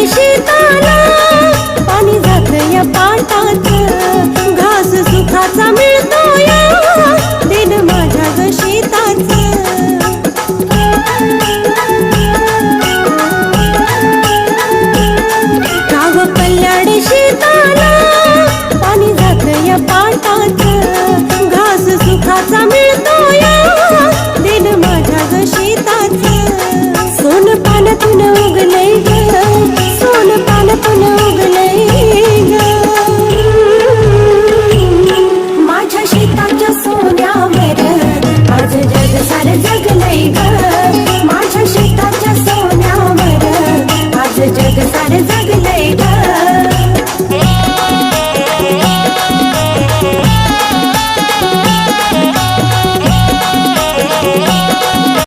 शेताला पाणी जात या पाटात, घास सुखाचा मिळतो या दिन माझ्या ग शेताच. गाव कल्याण शेताला पाणी जात या पाटात, घास सुखाचा मिळतो या दिन माझ्या ग शेताच. सोन पानातून उगलय ग, सोन पानातून उगलय ग, माझ्या शेताच्या सोन्यावर माझं जग सारं जगलय ग.